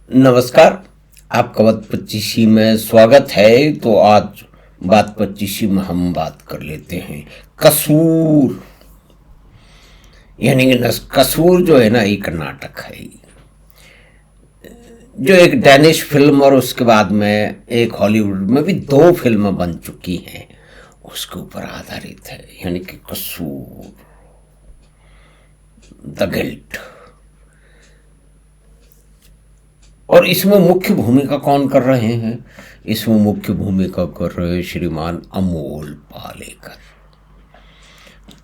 नमस्कार। आपका बात पच्चीसी में स्वागत है। तो आज बात पच्चीसी में हम बात कर लेते हैं कसूर। यानी कि कसूर जो है ना, एक नाटक है जो एक डैनिश फिल्म और उसके बाद में एक हॉलीवुड में भी 2 फिल्में बन चुकी हैं, उसके ऊपर आधारित है। यानी कि कसूर, द गिल्ट। और इसमें मुख्य भूमिका कौन कर रहे हैं? इसमें मुख्य भूमिका कर रहे हैं श्रीमान अमोल पालेकर।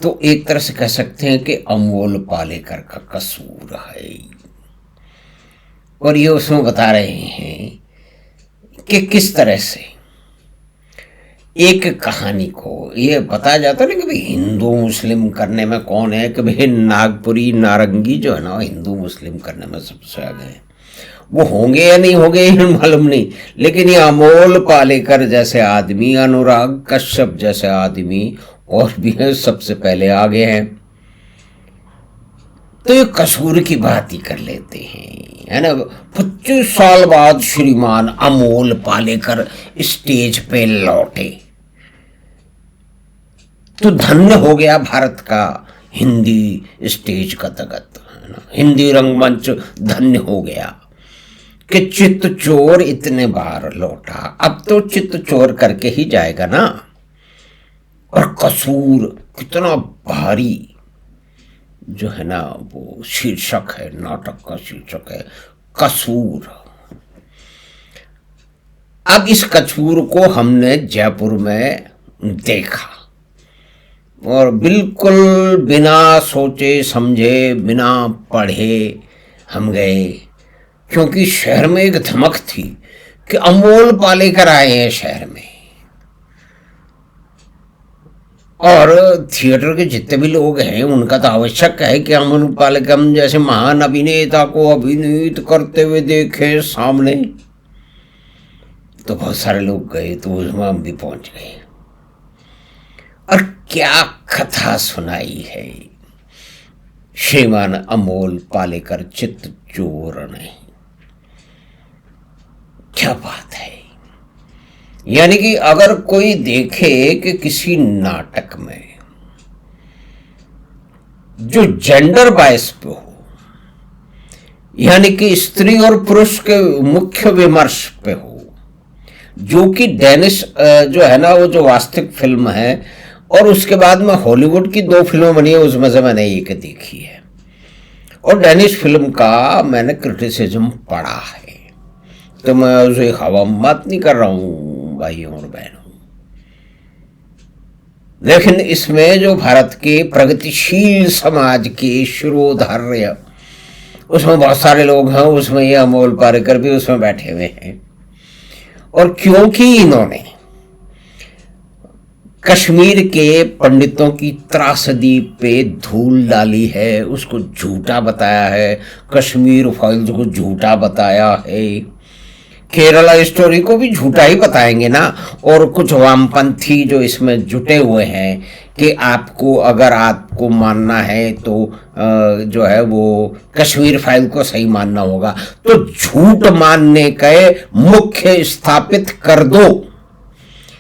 तो एक तरह से कह सकते हैं कि अमोल पालेकर का कसूर है। और ये उसमें बता रहे हैं कि किस तरह से एक कहानी को ये बताया जाता है ना कि भाई हिंदू मुस्लिम करने में कौन है, कि भाई नागपुरी नारंगी जो है ना हिंदू मुस्लिम करने में सबसे आगे है। वो होंगे या नहीं होंगे ये मालूम नहीं, लेकिन ये अमोल पालेकर जैसे आदमी, अनुराग कश्यप जैसे आदमी और भी हैं, सबसे पहले आगे हैं। तो ये कसूर की बात ही कर लेते हैं, है ना। 25 साल बाद श्रीमान अमोल पालेकर स्टेज पे लौटे तो धन्य हो गया भारत का हिंदी स्टेज का जगत, है ना। हिंदी रंगमंच धन्य हो गया कि चित्त चोर इतने बार लौटा, अब तो चित्त चोर करके ही जाएगा ना। और कसूर कितना भारी जो है ना, वो शीर्षक है, नाटक का शीर्षक है कसूर। अब इस कसूर को हमने जयपुर में देखा और बिल्कुल बिना सोचे समझे, बिना पढ़े हम गए, क्योंकि शहर में एक धमक थी कि अमोल पालेकर आए हैं शहर में। और थिएटर के जितने भी लोग हैं उनका तो आवश्यक है कि अमोल पालेकर जैसे महान अभिनेता को अभिनीत करते हुए देखे सामने। तो बहुत सारे लोग गए, तो उसमें हम भी पहुंच गए। और क्या कथा सुनाई है श्रीमान अमोल पालेकर चित्त चोर ने। क्या बात है। यानी कि अगर कोई देखे कि किसी नाटक में जो जेंडर बायस पे हो, यानी कि स्त्री और पुरुष के मुख्य विमर्श पे हो, जो कि डेनिश जो है ना, वो जो वास्तविक फिल्म है, और उसके बाद में हॉलीवुड की 2 फिल्में बनी है, उसमें से मैंने एक देखी है। और डेनिश फिल्म का मैंने क्रिटिसिज्म पढ़ा है, तो मैं उसे हवा बात नहीं कर रहा हूं भाइयों और बहनों। लेकिन इसमें जो भारत के प्रगतिशील समाज के शिरोधार्य, उसमें बहुत सारे लोग हैं, उसमें ये अमोल पालेकर भी उसमें बैठे हुए हैं। और क्योंकि इन्होंने कश्मीर के पंडितों की त्रासदी पे धूल डाली है, उसको झूठा बताया है, कश्मीर फाइल्स को झूठा बताया है, केरला स्टोरी को भी झूठा ही बताएंगे ना। और कुछ वामपंथी जो इसमें जुटे हुए हैं कि आपको अगर आपको मानना है तो जो है वो कश्मीर फाइल को सही मानना होगा, तो झूठ मानने के मुख्य स्थापित कर दो।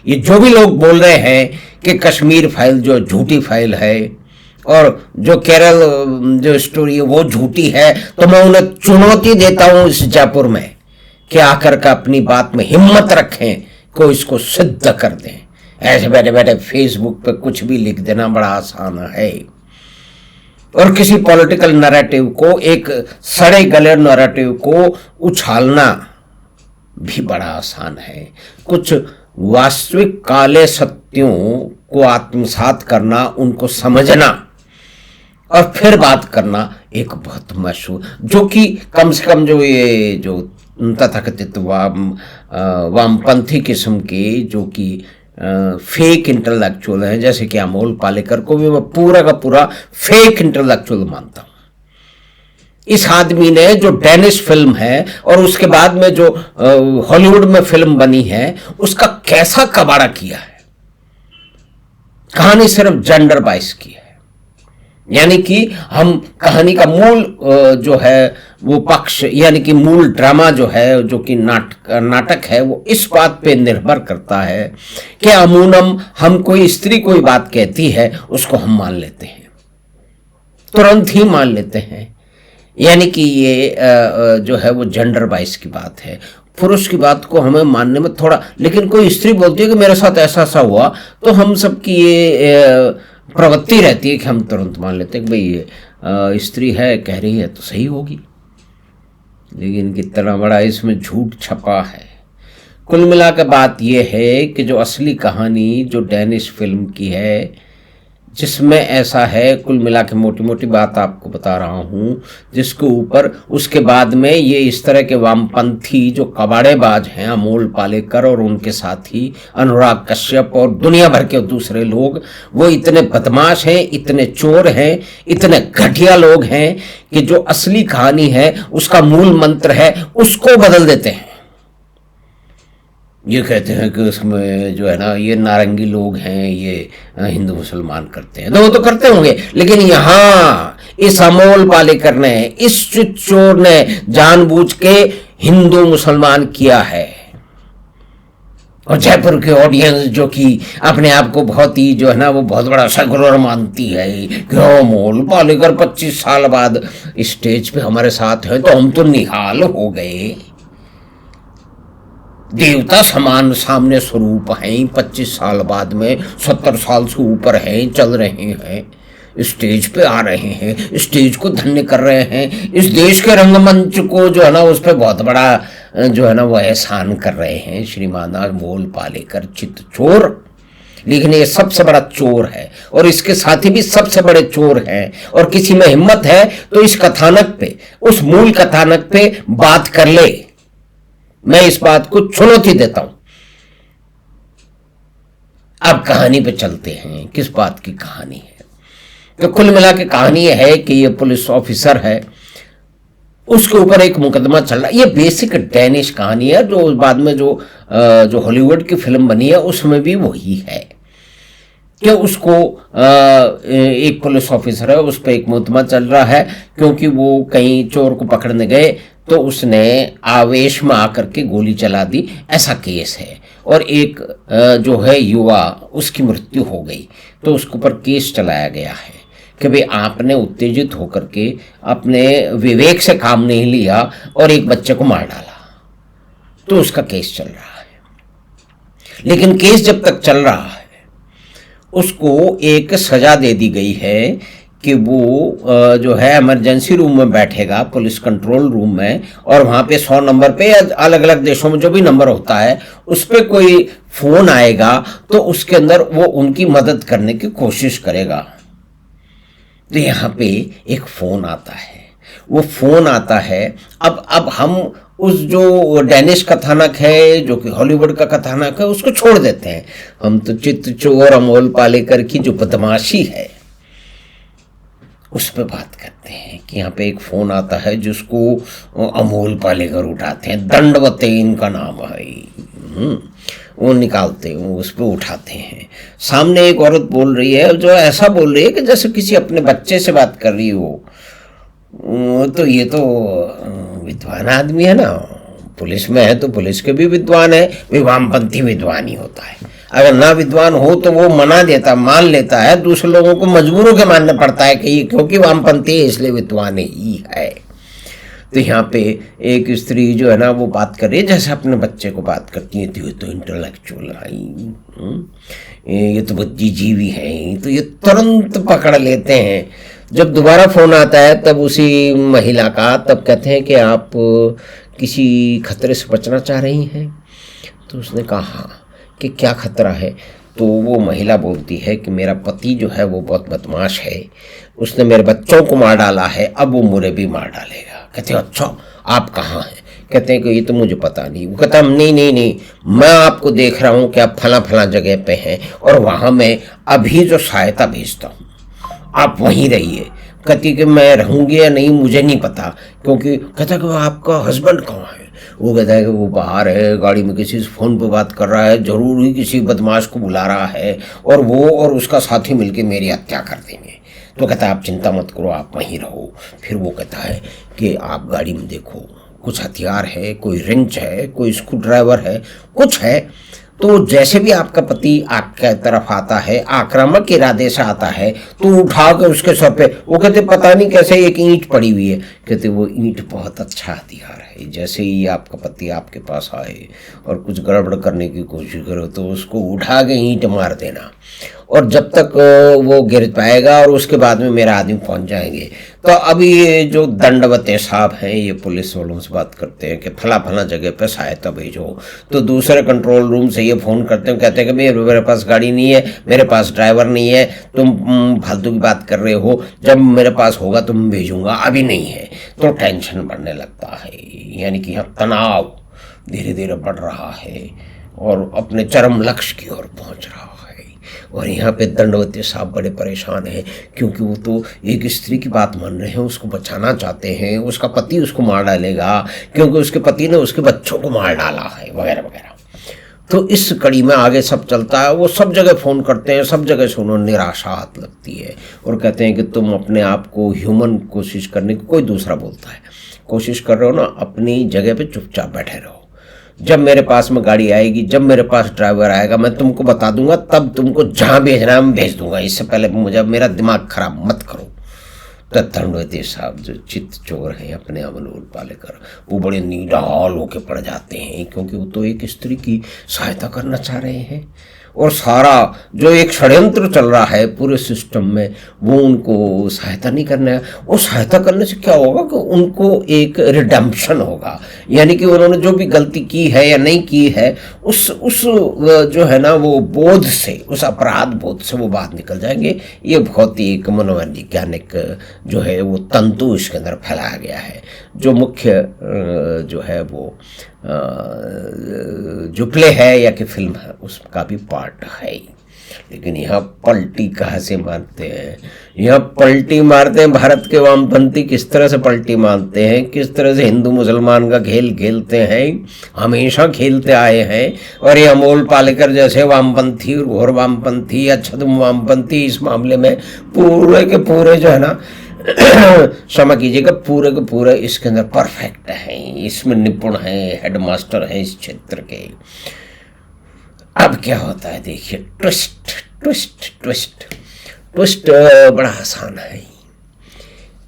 ये जो भी लोग बोल रहे हैं कि कश्मीर फाइल जो झूठी फाइल है और जो केरल जो स्टोरी है वो झूठी है, तो मैं उन्हें चुनौती देता हूं इस जयपुर में कि आकर का अपनी बात में हिम्मत रखें, को इसको सिद्ध कर दें। ऐसे बैठे बैठे फेसबुक पे कुछ भी लिख देना बड़ा आसान है, और किसी पॉलिटिकल नैरेटिव को, एक सड़े गले नैरेटिव को उछालना भी बड़ा आसान है। कुछ वास्तविक काले सत्यों को आत्मसात करना, उनको समझना और फिर बात करना एक बहुत मशहूर, जो कि कम से कम जो ये जो तथाकथित वामपंथी किस्म के जो कि फेक इंटेलेक्चुअल हैं, जैसे कि अमोल पालेकर को भी मैं पूरा का पूरा फेक इंटेलेक्चुअल मानता हूं। इस आदमी ने जो डेनिश फिल्म है और उसके बाद में जो हॉलीवुड में फिल्म बनी है, उसका कैसा कबाड़ा किया है। कहानी सिर्फ जेंडर बाइस की है, यानी कि हम कहानी का मूल जो है वो पक्ष, यानी कि मूल ड्रामा जो है, जो कि नाटक है, वो इस बात पे निर्भर करता है कि अमूनम हम कोई स्त्री कोई बात कहती है उसको हम मान लेते हैं, तुरंत ही मान लेते हैं। यानी कि ये जो है वो जेंडर वाइज की बात है। पुरुष की बात को हमें मानने में थोड़ा, लेकिन कोई स्त्री बोलती है कि मेरे साथ ऐसा ऐसा हुआ, तो हम सबकी ये प्रवृत्ति रहती है कि हम तुरंत मान लेते हैं कि भाई ये स्त्री है कह रही है तो सही होगी। लेकिन कितना बड़ा इसमें झूठ छपा है। कुल मिला के बात यह है कि जो असली कहानी जो डेनिश फिल्म की है, जिसमें ऐसा है, कुल मिला के मोटी मोटी बात आपको बता रहा हूँ, जिसके ऊपर उसके बाद में ये इस तरह के वामपंथी जो कबाड़ेबाज हैं, अमोल पालेकर और उनके साथी अनुराग कश्यप और दुनिया भर के दूसरे लोग, वो इतने बदमाश हैं, इतने चोर हैं, इतने घटिया लोग हैं कि जो असली कहानी है उसका मूल मंत्र है उसको बदल देते हैं। ये कहते हैं कि उसमें जो है ना ये नारंगी लोग हैं, ये हिंदू मुसलमान करते हैं, तो वो तो करते होंगे, लेकिन यहाँ इस अमोल पालेकर ने, इस चोर ने जानबूझ के हिंदू मुसलमान किया है। और जयपुर के ऑडियंस जो कि अपने आप को बहुत ही जो है ना वो बहुत बड़ा सेकुलर मानती है कि अमोल पालेकर 25 साल बाद स्टेज पे हमारे साथ है तो हम तो निहाल हो गए, देवता समान सामने स्वरूप हैं, 25 साल बाद में 70 साल से ऊपर हैं, चल रहे हैं, स्टेज पे आ रहे हैं, स्टेज को धन्य कर रहे हैं, इस देश के रंगमंच को जो है ना उस पर बहुत बड़ा जो है ना वो एहसान कर रहे हैं श्रीमान अमोल पालेकर चित चोर। लेकिन ये सबसे बड़ा चोर है और इसके साथी भी सबसे बड़े चोर हैं, और किसी में हिम्मत है तो इस कथानक पे, उस मूल कथानक पे बात कर ले। मैं इस बात को चुनौती देता हूं। अब कहानी पे चलते हैं, किस बात की कहानी है। तो कुल मिला के कहानी यह है कि ये पुलिस ऑफिसर है, उसके ऊपर एक मुकदमा चल रहा है। ये बेसिक डेनिश कहानी है, जो बाद में जो हॉलीवुड की फिल्म बनी है उसमें भी वही है कि उसको एक पुलिस ऑफिसर है, उस पर एक मुकदमा चल रहा है क्योंकि वो कहीं चोर को पकड़ने गए तो उसने आवेश में आकर के गोली चला दी, ऐसा केस है। और एक जो है युवा, उसकी मृत्यु हो गई, तो उसके ऊपर केस चलाया गया है कि भाई आपने उत्तेजित होकर के अपने विवेक से काम नहीं लिया और एक बच्चे को मार डाला, तो उसका केस चल रहा है। लेकिन केस जब तक चल रहा है उसको एक सजा दे दी गई है कि वो जो है इमरजेंसी रूम में बैठेगा, पुलिस कंट्रोल रूम में, और वहाँ पे 100 नंबर पे, अलग अलग देशों में जो भी नंबर होता है उस पर कोई फ़ोन आएगा तो उसके अंदर वो उनकी मदद करने की कोशिश करेगा। तो यहाँ पे एक फ़ोन आता है, वो फ़ोन आता है। अब हम उस जो डेनिश कथानक है, जो कि हॉलीवुड का कथानक है, उसको छोड़ देते हैं। हम तो चित्त चोर अमोल पालेकर की जो बदमाशी है उस पर बात करते हैं कि यहाँ पे एक फ़ोन आता है जिसको अमोल पालेकर उठाते हैं, दंडवते इनका नाम है, वो निकालते हैं, उस पर उठाते हैं। सामने एक औरत बोल रही है, जो ऐसा बोल रही है कि जैसे किसी अपने बच्चे से बात कर रही हो। तो ये तो विद्वान आदमी है ना, पुलिस में है तो पुलिस के भी विद्वान है, वामपंथी विद्वान ही होता है। अगर ना विद्वान हो तो वो मना देता, मान लेता है, दूसरे लोगों को मजबूरों के मानना पड़ता है कि ये क्योंकि वामपंथी है इसलिए विद्वान ही है। तो यहाँ पे एक स्त्री जो है ना वो बात कर रही है जैसे अपने बच्चे को बात करती है, तो ये तो इंटेलेक्चुअल है, ये तो बुद्धिजीवी है, तो ये तुरंत पकड़ लेते हैं। जब दोबारा फ़ोन आता है तब उसी महिला का, तब कहते हैं कि आप किसी खतरे से बचना चाह रही हैं। तो उसने कहा हाँ, कि क्या खतरा है। तो वो महिला बोलती है कि मेरा पति जो है वो बहुत बदमाश है, उसने मेरे बच्चों को मार डाला है, अब वो मुझे भी मार डालेगा। कहते हैं अच्छा आप कहाँ हैं? कहते हैं कि ये तो मुझे पता नहीं। वो कहता है नहीं, मैं आपको देख रहा हूँ कि आप फला जगह पे हैं और वहाँ मैं अभी जो सहायता भेजता हूँ, आप वहीं रहिए। कहती कि मैं रहूँगी या नहीं मुझे नहीं पता, क्योंकि कहता कि आपका हस्बैंड कहाँ है? वो कहता है कि वो बाहर है, गाड़ी में किसी से फ़ोन पे बात कर रहा है, ज़रूर ही किसी बदमाश को बुला रहा है, और वो और उसका साथी मिलके मेरी हत्या कर देंगे। तो कहता है आप चिंता मत करो, आप वहीं रहो। फिर वो कहता है कि आप गाड़ी में देखो, कुछ हथियार है, कोई रिंच है, कोई स्क्रू ड्राइवर है, कुछ है। तो जैसे भी आपका पति आपके तरफ आता है, आक्रामक इरादे से आता है, तो उठा के उसके सर पे, वो कहते पता नहीं कैसे एक ईंट पड़ी हुई है, कहते वो ईंट बहुत अच्छा हथियार है। जैसे ही आपका पति आपके पास आए और कुछ गड़बड़ करने की कोशिश करो तो उसको उठा के ईंट मार देना, और जब तक वो गिर पाएगा और उसके बाद में मेरा आदमी पहुंच जाएंगे। तो अभी ये जो दंडवते साहब हैं ये पुलिस वालों से बात करते हैं कि फला फला जगह पे सहायता भेजो। तो दूसरे कंट्रोल रूम से ये फ़ोन करते हैं, कहते हैं कि मेरे पास गाड़ी नहीं है, मेरे पास ड्राइवर नहीं है, तुम फालतू की बात कर रहे हो, जब मेरे पास होगा तो मैं भेजूंगा, अभी नहीं है। तो टेंशन बढ़ने लगता है, यानी कि यहाँ तनाव धीरे धीरे बढ़ रहा है और अपने चरम लक्ष्य की ओर पहुँच रहा है। और यहाँ पे दंडवती साहब बड़े परेशान हैं, क्योंकि वो तो एक स्त्री की बात मान रहे हैं, उसको बचाना चाहते हैं, उसका पति उसको मार डालेगा क्योंकि उसके पति ने उसके बच्चों को मार डाला है, वगैरह वगैरह। तो इस कड़ी में आगे सब चलता है। वो सब जगह फ़ोन करते हैं, सब जगह से उन्हें निराशा हाथ लगती है और कहते हैं कि तुम अपने आप को ह्यूमन कोशिश करने की, कोई दूसरा बोलता है, कोशिश कर रहे हो ना, अपनी जगह पे चुपचाप बैठे रहो। जब मेरे पास में गाड़ी आएगी, जब मेरे पास ड्राइवर आएगा, मैं तुमको बता दूंगा, तब तुमको जहाँ भेजना है मैं भेज दूंगा, इससे पहले मुझे मेरा दिमाग खराब मत करो। तो दंडवती साहब जो चित्त चोर हैं अपने अमलोल पालेकर, वो बड़े निढाल होके पड़ जाते हैं, क्योंकि वो तो एक स्त्री की सहायता करना चाह रहे हैं और सारा जो एक षड्यंत्र चल रहा है पूरे सिस्टम में वो उनको सहायता नहीं करना है। वो सहायता करने से क्या होगा कि उनको एक रिडेम्पशन होगा, यानी कि उन्होंने जो भी गलती की है या नहीं की है उस जो है ना वो बोध से, उस अपराध बोध से वो बाहर निकल जाएंगे। ये बहुत ही एक मनोवैज्ञानिक जो है वो तंतु इसके अंदर फैलाया गया है। जो मुख्य जो है वो जो प्ले है या कि फिल्म है उसका भी पार्ट है। लेकिन यहाँ पलटी कहाँ से मारते हैं, यहाँ पलटी मारते हैं भारत के वामपंथी, किस तरह से पलटी मारते हैं, किस तरह से हिंदू मुसलमान का खेल खेलते हैं, हमेशा खेलते आए हैं। और ये अमोल पालेकर जैसे वामपंथी, घोर वामपंथी या छद्म वामपंथी इस मामले में पूरे के पूरे जो है ना क्षमा कीजिएगा, पूरे के पूरे इसके अंदर परफेक्ट हैं, इसमें निपुण हैं, हेडमास्टर हैं इस क्षेत्र के। अब क्या होता है देखिए, ट्विस्ट ट्विस्ट ट्विस्ट ट्विस्ट बड़ा आसान है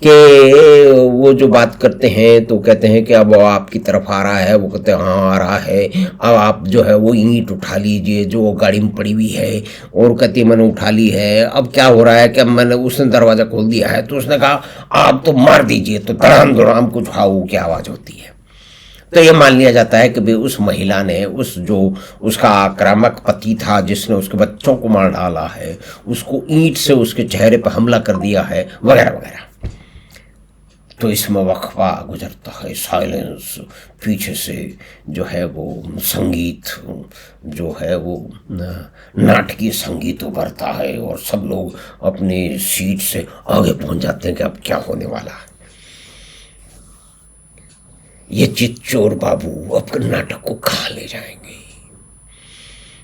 कि वो जो बात करते हैं तो कहते हैं कि अब वो आपकी तरफ आ रहा है, वो कहते हैं हाँ आ रहा है, अब आप जो है वो ईंट उठा लीजिए जो गाड़ी में पड़ी हुई है। और कहती है मैंने उठा ली है, अब क्या हो रहा है कि अब मैंने, उसने दरवाज़ा खोल दिया है तो उसने कहा आप तो मार दीजिए, तो धड़ाम धड़ाम कुछ हाउ की आवाज़ होती है। तो ये मान लिया जाता है कि भाई उस महिला ने, उस जो उसका आक्रामक पति था जिसने उसके बच्चों को मार डाला है, उसको ईंट से उसके चेहरे पर हमला कर दिया है, वगैरह वगैरह। तो इसमें वक्फा गुजरता है, साइलेंस, पीछे से जो है वो संगीत जो है वो नाटकीय संगीत उभरता है और सब लोग अपने सीट से आगे पहुंच जाते हैं कि अब क्या होने वाला है। ये चितचोर बाबू अब नाटक को कहाँ ले जाएंगे।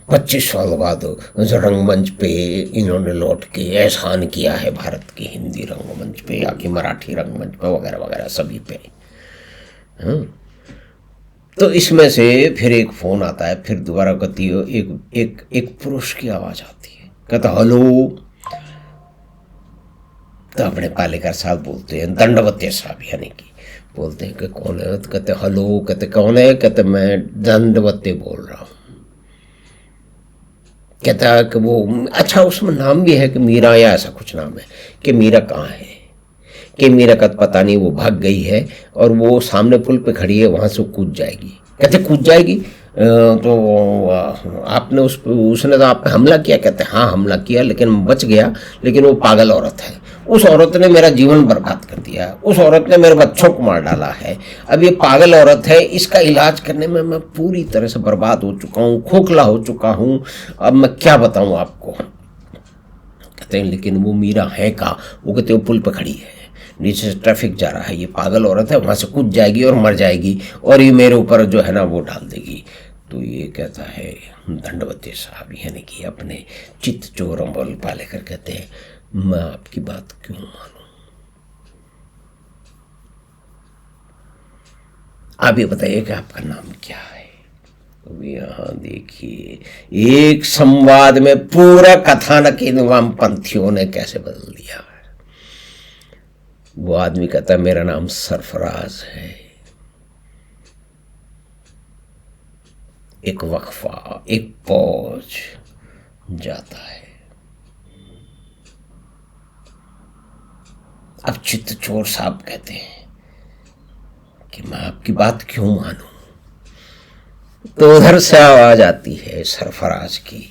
25 साल बाद रंगमंच पे इन्होंने लौट के एहसान किया है भारत की हिंदी रंगमंच पे या कि मराठी रंगमंच पे वगैरह वगैरह सभी पे। तो इसमें से फिर एक फ़ोन आता है, फिर दोबारा कहती है, एक पुरुष की आवाज़ आती है, कहता हेलो। तो अपने पालेकर साहब बोलते हैं, दंडवती साहब यानी कि बोलते हैं कि कौन है, तो कहते हेलो, कहते कौन है, कहते मैं दंडवती बोल रहा हूँ। कहता है कि वो अच्छा उसमें नाम भी है कि मीरा या ऐसा कुछ नाम है, कि मीरा कहाँ है, कि मीरा का पता नहीं, वो भाग गई है और वो सामने पुल पे खड़ी है, वहाँ से कूद जाएगी। कहते कूद जाएगी तो आपने उसने तो आप पे हमला किया, कहते हाँ हमला किया लेकिन बच गया, लेकिन वो पागल औरत है, उस औरत ने मेरा जीवन बर्बाद कर दिया, उस औरत ने मेरे बच्चों को मार डाला है, अब ये पागल औरत है, इसका इलाज करने में मैं पूरी तरह से बर्बाद हो चुका हूँ, खोखला हो चुका हूँ, अब मैं क्या बताऊँ आपको। कहते हैं लेकिन वो मीरा है कहाँ, वो कहते वो पुल पर खड़ी है, नीचे से ट्रैफिक जा रहा है, ये पागल औरत है, वहाँ से कूद जाएगी और मर जाएगी और ये मेरे ऊपर जो है ना वो डाल देगी। तो ये कहता है दंडवती साहब यानी कि अपने चित्त चोर अमोल पालेकर कहते हैं मैं आपकी बात क्यों मानूं? आप ये बताइए कि आपका नाम क्या है? अब यहाँ देखिए, एक संवाद में पूरा कथानक इन वामपंथियों ने कैसे बदल दिया है। वो आदमी कहता है मेरा नाम सरफराज है। एक वक्फा, एक पौज जाता है। अब चित्तचोर साहब कहते हैं कि मैं आपकी बात क्यों मानूं? तो उधर से आवाज आती है सरफराज की,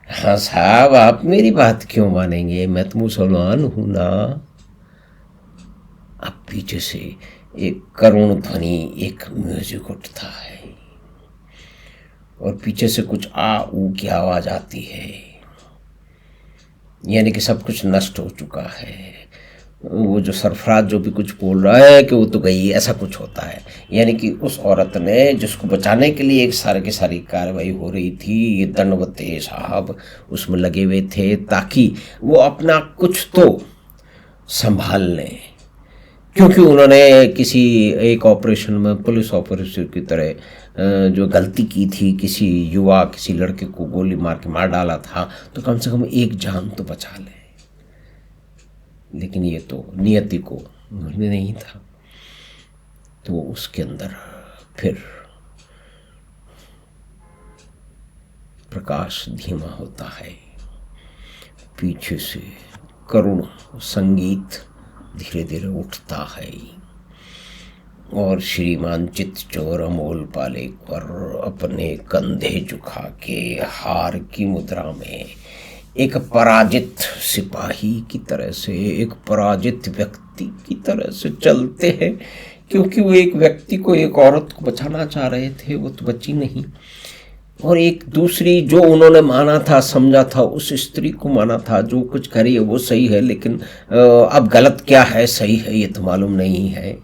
हाँ साहब आप मेरी बात क्यों मानेंगे, मैं तो मुसलमान हूं ना। अब पीछे से एक करुण ध्वनि, एक म्यूजिक उठता है और पीछे से कुछ आ ऊ की आवाज आती है, यानी कि सब कुछ नष्ट हो चुका है। वो जो सरफराज जो भी कुछ बोल रहा है कि वो तो गई, ऐसा कुछ होता है। यानी कि उस औरत ने जिसको बचाने के लिए एक सारे की सारी कार्रवाई हो रही थी, ये दंडवते साहब उसमें लगे हुए थे ताकि वो अपना कुछ तो संभाल लें, क्योंकि उन्होंने किसी एक ऑपरेशन में पुलिस ऑपरेशन की तरह जो गलती की थी, किसी युवा किसी लड़के को गोली मार के मार डाला था, तो कम से कम एक जान तो बचा ले। लेकिन ये तो नियति को में नहीं था। तो उसके अंदर फिर प्रकाश धीमा होता है, पीछे से करुण संगीत धीरे धीरे उठता है और श्रीमान चित्तचोर अमोल पालेकर अपने कंधे झुका के हार की मुद्रा में एक पराजित सिपाही की तरह से, एक पराजित व्यक्ति की तरह से चलते हैं, क्योंकि वो एक व्यक्ति को, एक औरत को बचाना चाह रहे थे, वो तो बची नहीं। और एक दूसरी जो उन्होंने माना था, समझा था, उस स्त्री को माना था जो कुछ करी है वो सही है, लेकिन अब गलत क्या है सही है ये तो मालूम नहीं है।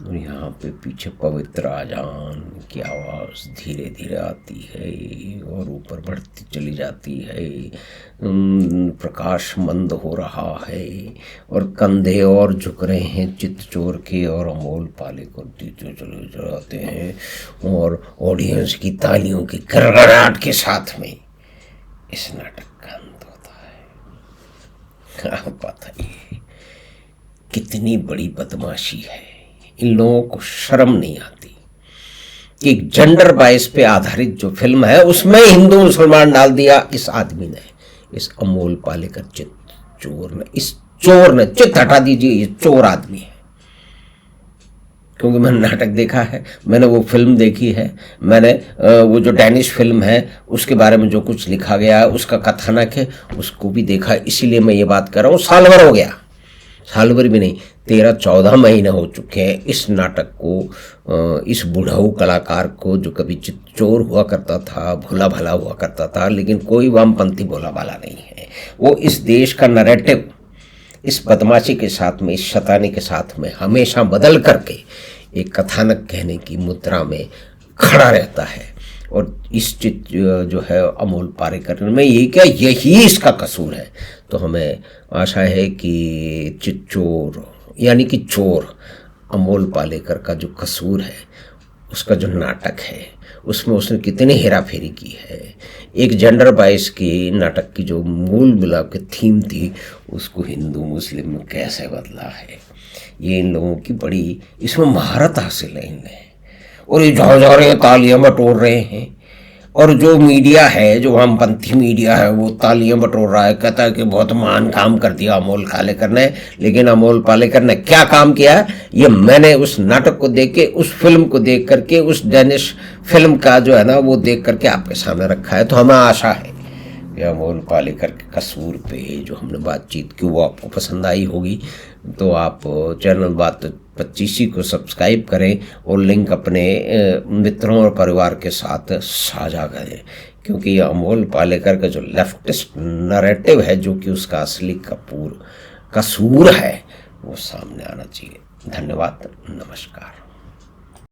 और यहाँ पे पीछे पवित्र आजान की आवाज़ धीरे धीरे आती है और ऊपर बढ़ती चली जाती है। प्रकाश मंद हो रहा है और कंधे और झुक रहे हैं चित्तचोर के और अमोल पालेकर चले जाते हैं और ऑडियंस की तालियों की गड़गड़ाहट के साथ में इस नाटक का अंत होता है। आप बताइए कितनी बड़ी बदमाशी है। इन लोगों को शर्म नहीं आती कि एक जेंडर बाइस पे आधारित जो फिल्म है उसमें हिंदू मुसलमान डाल दिया इस आदमी ने, इस अमोल पालेकर चोर ने। इस चोर ने, चित हटा दीजिए, ये चोर आदमी है। क्योंकि मैंने नाटक देखा है, मैंने वो फिल्म देखी है, मैंने वो जो डैनिश फिल्म है उसके बारे में जो कुछ लिखा गया है, उसका कथानक है, उसको भी देखा, इसीलिए मैं ये बात कर रहा हूँ। साल भर हो गया, साल भर भी नहीं, 13-14 महीने हो चुके हैं इस नाटक को, इस बुढ़ाऊ कलाकार को जो कभी चित्तचोर हुआ करता था, भोला भाला हुआ करता था, लेकिन कोई वामपंथी भोला भाला नहीं है। वो इस देश का नैरेटिव इस बदमाशी के साथ में, इस शैतानी के साथ में हमेशा बदल करके एक कथानक कहने की मुद्रा में खड़ा रहता है। और इस जो है अमोल पालेकर में ये क्या, यही इसका कसूर है। तो हमें आशा है कि चित्तचोर यानी कि चोर अमोल पालेकर का जो कसूर है, उसका जो नाटक है उसमें उसने कितनी हेरा फेरी की है। एक जेंडर बाइस की नाटक की जो मूल मिलाप की थीम थी उसको हिंदू मुस्लिम में कैसे बदला है, ये इन लोगों की बड़ी इसमें महारत हासिल है इनने। और ये जा रहे हैं, तालियां बटोर रहे हैं। और जो मीडिया है, जो वामपंथी मीडिया है, वो तालियां बटोर रहा है, कहता है कि बहुत महान काम कर दिया अमोल पालेकर ने। लेकिन अमोल पालेकर ने क्या काम किया है ये मैंने उस नाटक को देख के, उस फिल्म को देख करके, उस डैनिश फिल्म का जो है ना वो देख करके आपके सामने रखा है। तो हमें आशा है कि अमोल पालेकर के कसूर पे जो हमने बातचीत की वो आपको पसंद आई होगी। तो आप चैनल बात 25 को सब्सक्राइब करें और लिंक अपने मित्रों और परिवार के साथ साझा करें, क्योंकि ये अमोल पालेकर का जो लेफ्टिस्ट नैरेटिव है, जो कि उसका असली कसूर है, वो सामने आना चाहिए। धन्यवाद, नमस्कार।